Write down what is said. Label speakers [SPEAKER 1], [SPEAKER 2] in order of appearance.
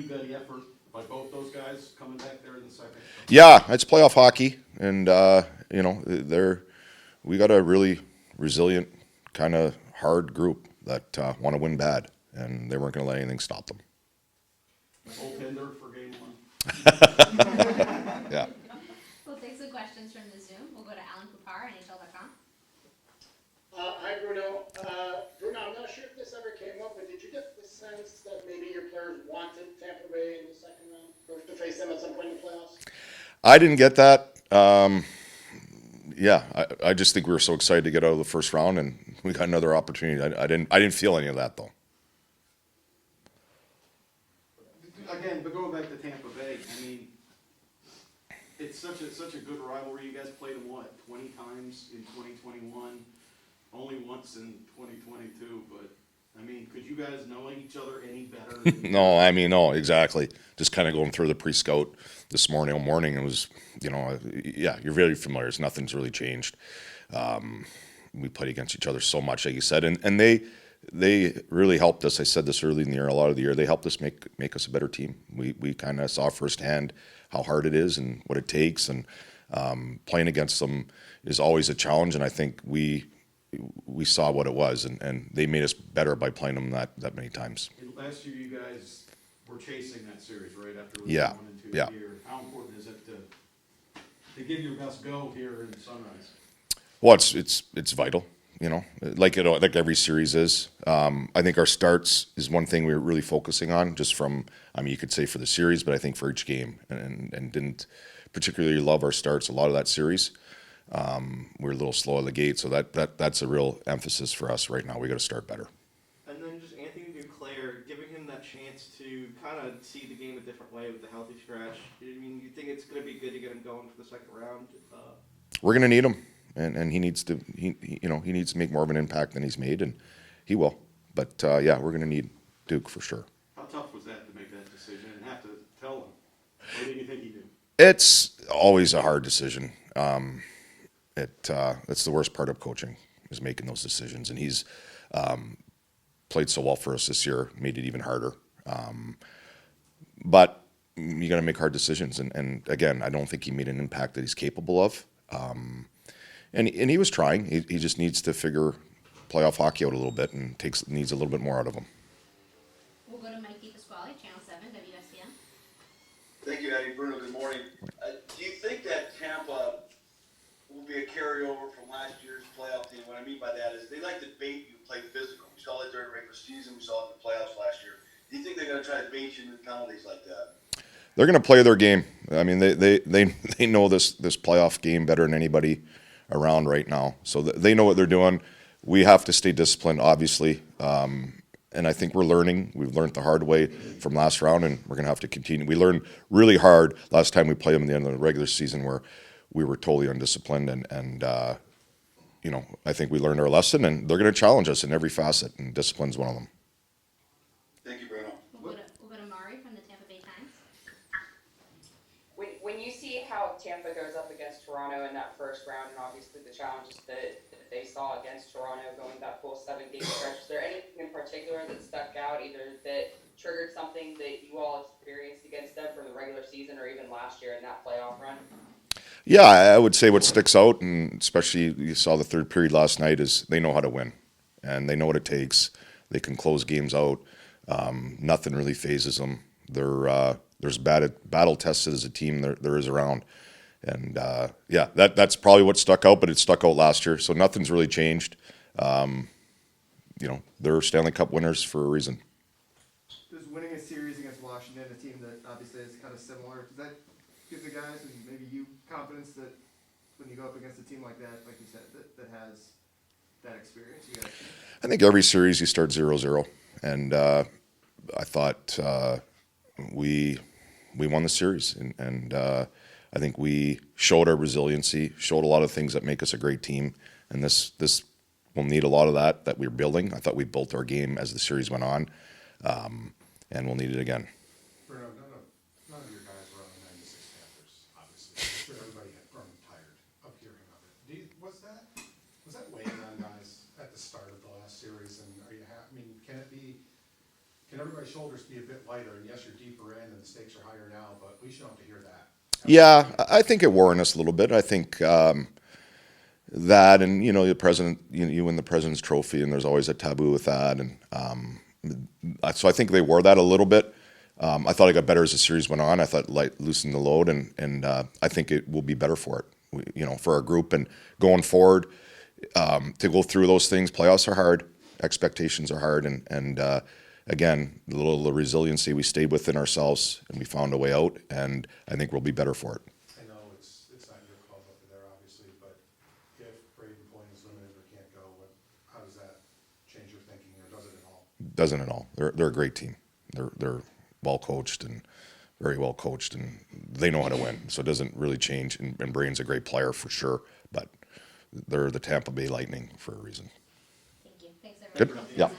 [SPEAKER 1] pretty good effort by both those guys coming back there in the second.
[SPEAKER 2] Yeah, it's playoff hockey, and we got a really resilient, kind of hard group that want to win bad, and they weren't going to let anything stop them.
[SPEAKER 1] Goaltender for game one.
[SPEAKER 2] Yeah.
[SPEAKER 3] We'll take some questions from the Zoom. We'll go to Alan Kupar, NHL.com.
[SPEAKER 4] Hi, Bruno. Bruno, I'm not sure if this ever came up, but did you get the sense that maybe your players wanted Tampa Bay in the second round, or to face them at some point in the playoffs?
[SPEAKER 2] I didn't get that. I just think we were so excited to get out of the first round, and we got another opportunity. I didn't feel any of that though.
[SPEAKER 1] Again, but going back to Tampa Bay, I mean, it's such a good rivalry. You guys played them, 20 times in 2021, only once in 2022. But I mean, could you guys know each other any better?
[SPEAKER 2] No, exactly. Just kind of going through the pre-scout this morning. It was, you're very familiar. Nothing's really changed. We played against each other so much, like you said, and they really helped us. I said this early in the year, a lot of the year, they helped us make us a better team. We kind of saw firsthand how hard it is and what it takes, and playing against them is always a challenge. And I think we saw what it was, and they made us better by playing them that many times.
[SPEAKER 1] Last year, you guys were chasing that series right after losing
[SPEAKER 2] Yeah,
[SPEAKER 1] 1-2
[SPEAKER 2] yeah.
[SPEAKER 1] here. How important is it to give your best go here in Sunrise?
[SPEAKER 2] Well, it's vital, like every series is. I think our starts is one thing we were really focusing on, just from, you could say for the series, but I think for each game, and didn't particularly love our starts a lot of that series. We were a little slow at the gate, so that's a real emphasis for us right now. We got to start better.
[SPEAKER 5] And then just Anthony Duclair, giving him that chance to kind of see the game a different way with the healthy stretch. I mean, you think it's going to be good to get him going for the second round?
[SPEAKER 2] We're going to need him, and he needs to he needs to make more of an impact than he's made, and he will. But we're going to need Duke for sure.
[SPEAKER 1] How tough was that to make that decision and have to tell him? Or did you think he knew?
[SPEAKER 2] It's always a hard decision. It's the worst part of coaching, is making those decisions, and he's played so well for us this year, made it even harder. But you got to make hard decisions, and again, I don't think he made an impact that he's capable of. And he was trying. He just needs to figure playoff hockey out a little bit, and needs a little bit more out of him.
[SPEAKER 3] We'll go to Mikey Pasquale, Channel 7, WSBN.
[SPEAKER 6] Thank you, Eddie. Bruno, good morning. Do you think that Tampa will be a carryover from last year's playoff team? What I mean by that is they like to bait you, play physical. We saw that during the regular season. We saw it in the playoffs last year. Do you think they're going to try to bait you into penalties like that?
[SPEAKER 2] They're going to play their game. I mean, they know this playoff game better than anybody around right now. So they know what they're doing. We have to stay disciplined, obviously. And I think we're learning. We've learned the hard way from last round, and we're going to have to continue. We learned really hard last time we played them at the end of the regular season, where we were totally undisciplined. And I think we learned our lesson, and they're going to challenge us in every facet, and discipline's one of them.
[SPEAKER 6] Thank you, Bruno.
[SPEAKER 3] We'll go to Mari from the Tampa Bay Times.
[SPEAKER 7] When you see how Tampa goes up against Toronto in that first round, and obviously the challenges that they saw against Toronto going that full 7-game stretch, is there anything in particular that stuck out, either that triggered something that you all experienced against them from the regular season or even last year in that playoff run?
[SPEAKER 2] Yeah, I would say what sticks out, and especially you saw the third period last night, is they know how to win, and they know what it takes. They can close games out. Nothing really phases them. There's battle tested as a team there is around. And that's probably what stuck out, but it stuck out last year, so nothing's really changed. They're Stanley Cup winners for a reason.
[SPEAKER 8] Does winning a series against Washington, a team that obviously is kind of similar, does that give the guys and maybe you confidence that when you go up against a team like that, like you said, that has that experience?
[SPEAKER 2] I think every series you start 0-0, and I thought we won the series, and I think we showed our resiliency, showed a lot of things that make us a great team, and this will need a lot of that we're building. I thought we built our game as the series went on, and we'll need it again.
[SPEAKER 9] Bruno, none of your guys were on the 96 Panthers, obviously. I'm sure everybody had grown tired of hearing of it. Was that weighing on guys at the start of the last series? And can everybody's shoulders to be a bit lighter, and yes, you're deeper in, and the stakes are higher now, but we shouldn't have to hear that.
[SPEAKER 2] Yeah, I think it worried us a little bit. I think that, and the president, you win the president's trophy, and there's always a taboo with that, and so I think they wore that a little bit. I thought it got better as the series went on. I thought loosened the load, and I think it will be better for it, for our group and going forward. To go through those things, playoffs are hard, expectations are hard, and again, a little resiliency. We stayed within ourselves, and we found a way out, and I think we'll be better for it.
[SPEAKER 9] I know it's not your call up there, obviously, but if Braden Point is limited or can't go, how does that change your thinking, or does it at all?
[SPEAKER 2] Doesn't at all. They're a great team. They're well coached and very well coached, and they know how to win. So it doesn't really change. And Braden's a great player for sure, but they're the Tampa Bay Lightning for a reason.
[SPEAKER 3] Thank you. Thanks, everyone.
[SPEAKER 2] Good. Yeah.